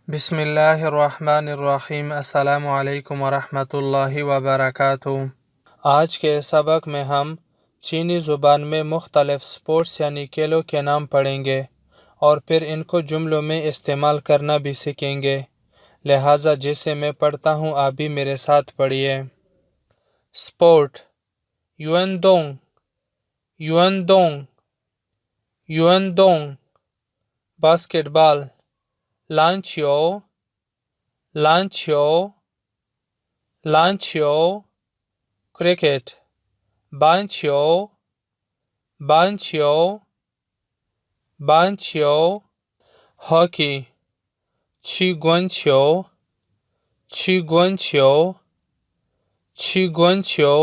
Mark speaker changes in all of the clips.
Speaker 1: बिस्मिल्लाहिर्रहमानिर्रहीम। अस्सलामु अलैकुम वरहमतुल्लाहि वबरकातुहू। आज के सबक में हम चीनी ज़ुबान में मुख्तलिफ़ स्पोर्ट्स यानी खेलों के नाम पढ़ेंगे और फिर इनको जुमलों में इस्तेमाल करना भी सीखेंगे। लिहाजा जैसे मैं पढ़ता हूँ आप भी मेरे साथ पढ़िए। स्पोर्ट युएनडोंग युएनडोंग युएनडोंग। बास्केटबॉल लांचियो लांचियो लांचियो। क्रिकेट बांचियो बांचियो बांचियो। हॉकी छिगुनचियो छिगुनचियो छिगुनचियो।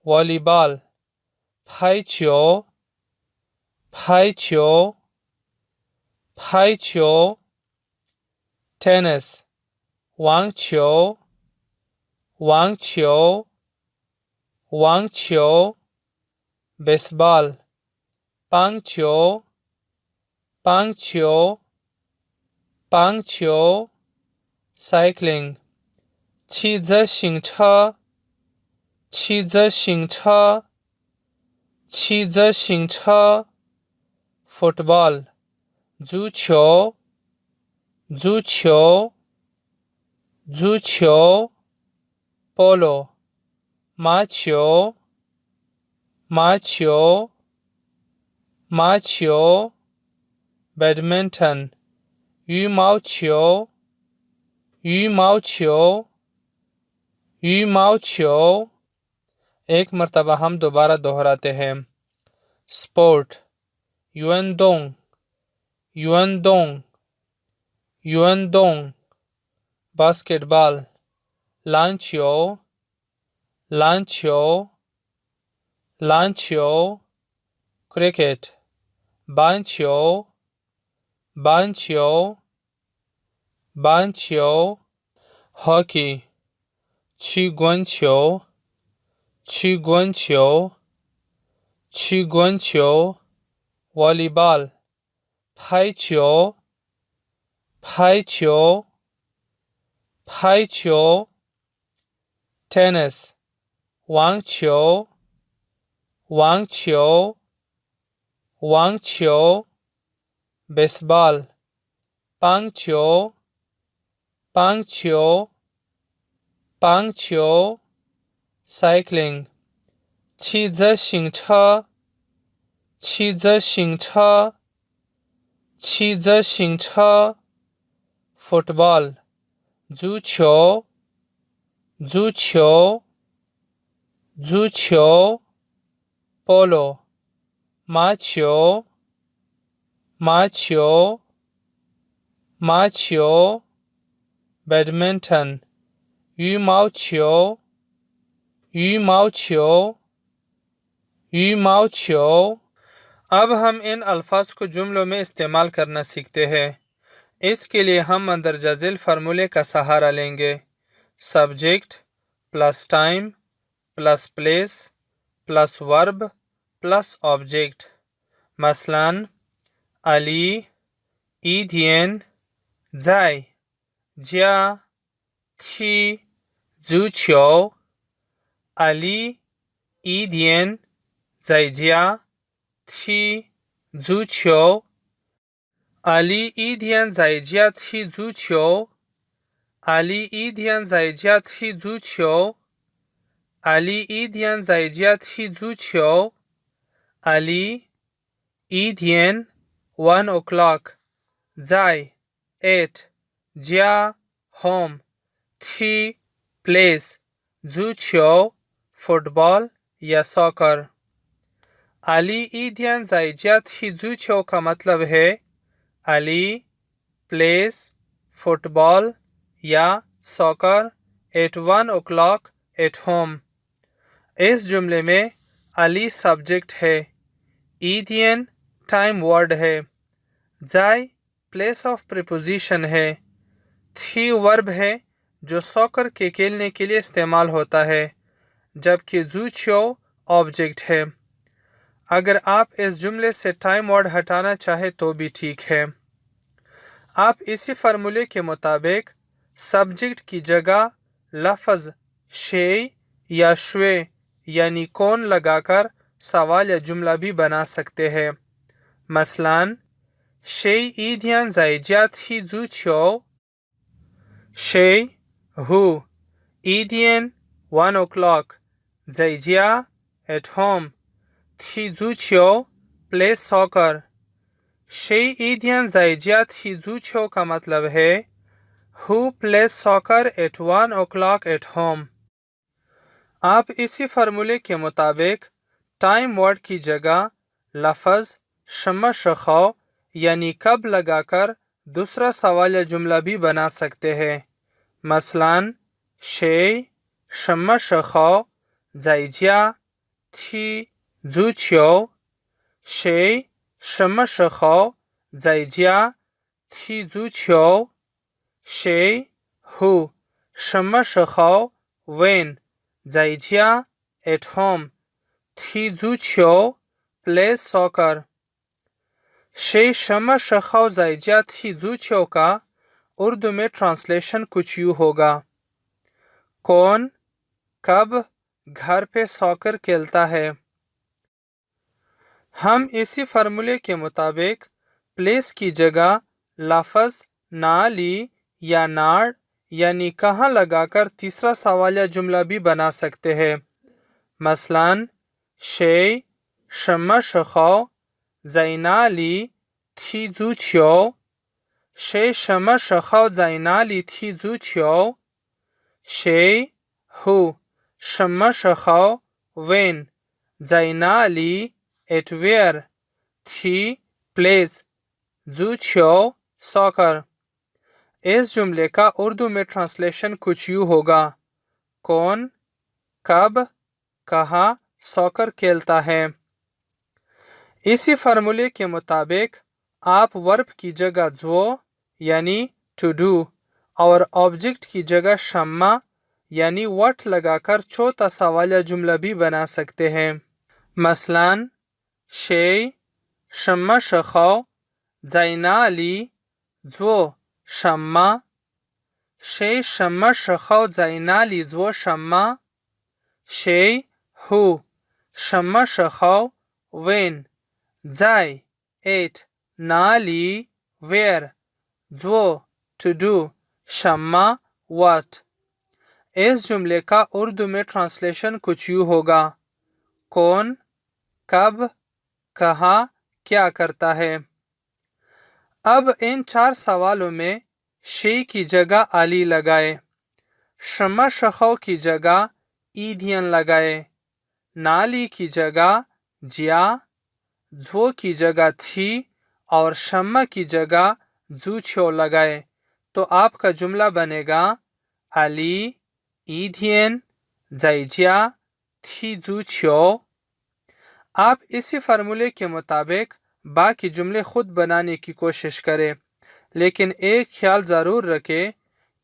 Speaker 1: वॉलीबॉल फाइचियो फाइचियो फाइचियो। टेनिस वांगचियो वांगचियो वांगचियो। बेसबॉल पांगचियो पांगचियो पांगचियो। साइक्लिंग骑自行车骑自行车骑自行车。फुटबॉल足球足球足球。पोलो माचियो माचियो माचियो। बैडमिंटन羽毛球羽毛球羽毛球। एक मर्तबा हम दोबारा दोहराते हैं। स्पोर्ट युएनडोंग युएनडोंग युएनडोंग। बास्केटबॉल लांचियो लांचियो लांचियो। क्रिकेट बांचियो बांचियो बांचियो। हॉकी छिगुनचियो छिगुनचियो छिगुनचियो। वॉलीबॉल फाइचियो फाइचियो फाइचियो। टेनिस वांगचियो वांगचियो वांगचियो। बेसबॉल पांगचियो पांगचियो पांगचियो। साइक्लिंग 骑自行车骑自行车骑自行车。फुटबॉल 足球足球足球。पोलो माचियो माचियो माचियो। बैडमिंटन 羽毛球羽毛球羽毛球। अब हम इन अल्फाज को जुमलों में इस्तेमाल करना सीखते हैं। इसके लिए हम मंदरजा झेल फार्मूले का सहारा लेंगे। Subject plus time plus place plus verb plus object. मसलन अली ईदियन जाय ज्या थी जुचियो। अली ईदियन जायजिया थी जुचियो। अली ईदियन जायजिया थी जुचियो। अली ईदियन जायजिया थी जुचियो। अली ईदियन जायजिया थी जुचियो। अली ईदियन 1 o'clock जाय 8 ज्या होम थी प्लेस जुचियो फुटबॉल या सॉकर। अली ईदियन जायजिया थी जुचियो का मतलब है अली प्लेस फुटबॉल या soccer at 1 o'clock at home. इस जुमले में अली सब्जेक्ट है, ईदियन टाइम वर्ड है, जाय प्लेस ऑफ प्रीपोजिशन है, थी वर्ब है जो सॉकर के खेलने के लिए इस्तेमाल होता है, जबकि जुचियो ऑब्जेक्ट है। अगर आप इस जुमले से टाइम वर्ड हटाना चाहे तो भी ठीक है। आप इसी फार्मूले के मुताबिक सब्जेक्ट की जगह लफ्ज़ शे या श्वे यानी कौन लगाकर सवाल या जुमला भी बना सकते हैं। मसलन शे ईदियान ज़ाइजियात ही ज़ूचियो शे हु ईदियन 1 o'clock ज़ाइजिया एट होम थी ज़ूचियो प्ले सॉकर। शे ईदियन ज़ाइजियात ही ज़ूचियो का मतलब है who play soccer at 1 o'clock at home. आप इसी फार्मूले के मुताबिक टाइम वर्ड की जगह लफ्ज़ शम शखौ यानी कब लगाकर दूसरा सवाल या जुमला भी बना सकते हैं। मसलन शे शम शखौ ज़ाइजिया थी ज़ूचियो शे शम शखौ ज़ाइजिया थी ज़ूचियो शे हु शम शखौ वेन ज़ाइजिया एट होम थी ज़ूचियो प्ले सॉकर। शे शम शखौ ज़ाइजिया थी ज़ूचियो का उर्दू में ट्रांसलेशन कुछ यूँ होगा, कौन कब घर पे सॉकर खेलता है। हम इसी फार्मूले के मुताबिक प्लेस की जगह लफ्ज़ नाली या नाड़ यानी कहाँ लगाकर तीसरा सवाल या जुमला भी बना सकते हैं। मसलन शे शम शखौ ज़ाइनाली थी ज़ूचियो शे शम शखौ ज़ाइनाली थी ज़ूचियो शे हु शम शखौ वेन ज़ाइनाली एट वेयर थी प्लेस ज़ूचियो सॉकर। इस जुमले का उर्दू में ट्रांसलेशन कुछ यूँ होगा, कौन कब कहाँ सॉकर खेलता है। इसी फार्मूले के मुताबिक आप वर्ब की जगह जो यानी टू डू और ऑब्जेक्ट की जगह शम्मा यानी व्हाट लगाकर चौथा सवाल या जुमला भी बना सकते हैं। मसलन शे शम्मा शखौ ज़ाइनाली जो शम्मा शे शम्मा शखौ ज़ाइनाली जो शम्मा शे हु शम्मा शखौ वेन ज़ाइ एट नाली वेयर जो टू डू शम्मा व्हाट। इस जुमले का उर्दू में ट्रांसलेशन कुछ यूँ होगा, कौन कब कहाँ क्या करता है। अब इन चार सवालों में शे की जगह अली लगाए, शम्मा शखौ की जगह ईदियन लगाए, नाली की जगह जिया, झो की जगह थी और शम्मा की जगह ज़ूचियो लगाए तो आपका जुमला बनेगा अली ईदियन ज़ाइजिया थी ज़ूचियो। आप इसी फार्मूले के मुताबिक बाकी जुमले खुद बनाने की कोशिश करें, लेकिन एक ख्याल ज़रूर रखें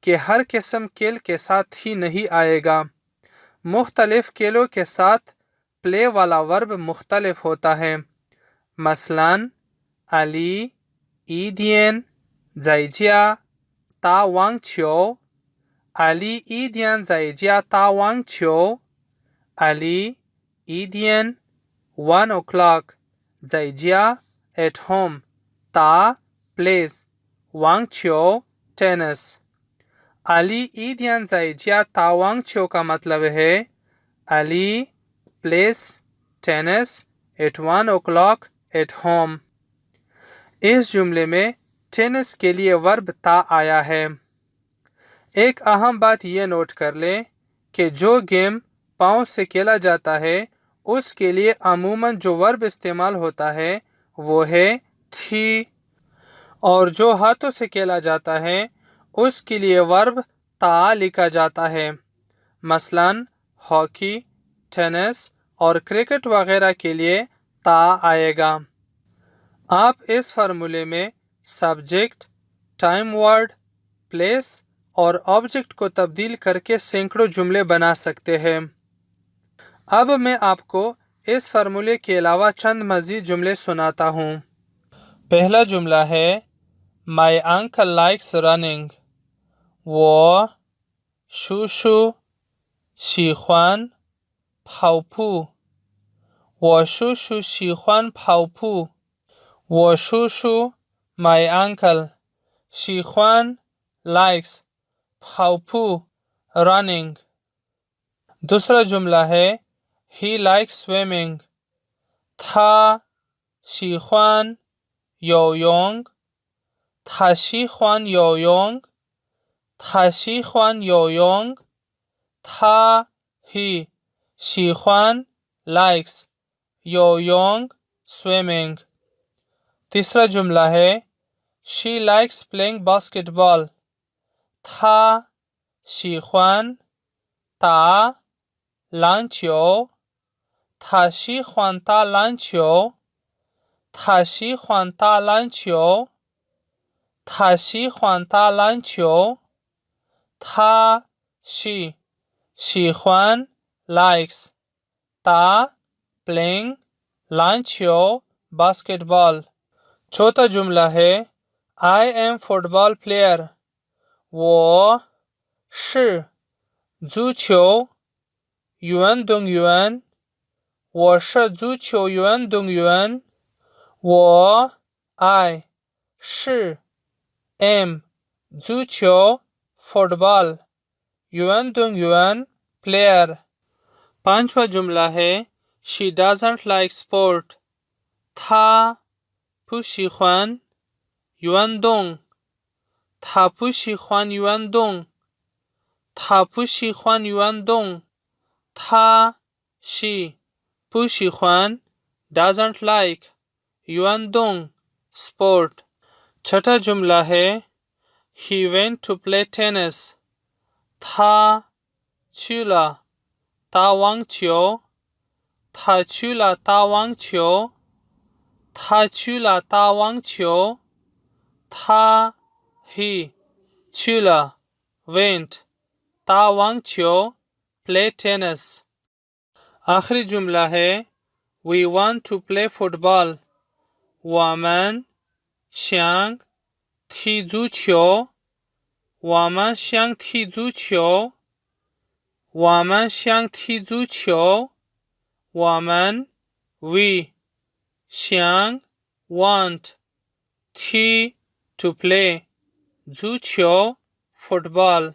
Speaker 1: कि हर किस्म केल के साथ ही नहीं आएगा। मुख्तलिफ केलों के साथ प्ले वाला वर्ब मुख्तलिफ होता है। मसलन अली ईदियन ज़ाइजिया ता वांगचियो अली ईदियन ज़ाइजिया ता वांगचियो अली ईदियन 1 o'clock ज़ाइजिया एट होम ता प्लेस वांगचियो टेनिस। अली ईदियन ज़ाइजिया ता वांगचियो का मतलब है Ali plays tennis at 1 o'clock at home. इस जुमले में टेनिस के लिए वर्ब ता आया है। एक अहम बात यह नोट कर लें कि जो गेम पाँव से खेला जाता है उसके लिए अमूमन जो वर्ब इस्तेमाल होता है वो है थी और जो हाथों से खेला जाता है उसके लिए वर्ब ता लिखा जाता है। मसलन हॉकी, टेनिस और क्रिकेट वगैरह के लिए ता आएगा। आप इस फार्मूले में सब्जेक्ट, टाइम वर्ड, प्लेस और ऑब्जेक्ट को तब्दील करके सैकड़ों जुमले बना सकते हैं। अब मैं आपको इस फार्मूले के अलावा चंद मज़ीद जुमले सुनाता हूँ। पहला जुमला है My uncle likes running. 我叔叔喜欢跑步。我叔叔喜欢跑步。我叔叔 my uncle 喜欢 likes 跑步 running। दूसरा जुमला है he likes swimming।他喜欢游泳。他喜欢游泳。他喜欢游泳。他 he 喜欢 likes 游泳 swimming। तीसरा जुमला है she likes playing basketball। 她喜欢打篮球。她喜欢打篮球。她喜欢打篮球。她喜欢打篮球。她 she 喜欢 likes 打 playing 篮球 basketball। चौथा जुमला है I am football player। 我是足球运动员。我是足球运动员。我 I 是 am 足球 football 运动员 player। पांचवा जुमला है she doesn't like sport। 她不喜欢运动。她不喜欢运动。她不喜欢运动。她 she 不喜欢 doesn't like 运动 sport। छठा जुमला है he went to play tennis। 他去了打网球。他去了打网球。他去了打网球。他 he 去了 went 打网球 play tennis। आखिरी जुमला है we want to play football।我们想踢足球。我们想踢足球。我们想踢足球。我们 we 想 want 踢 to play 足球 football।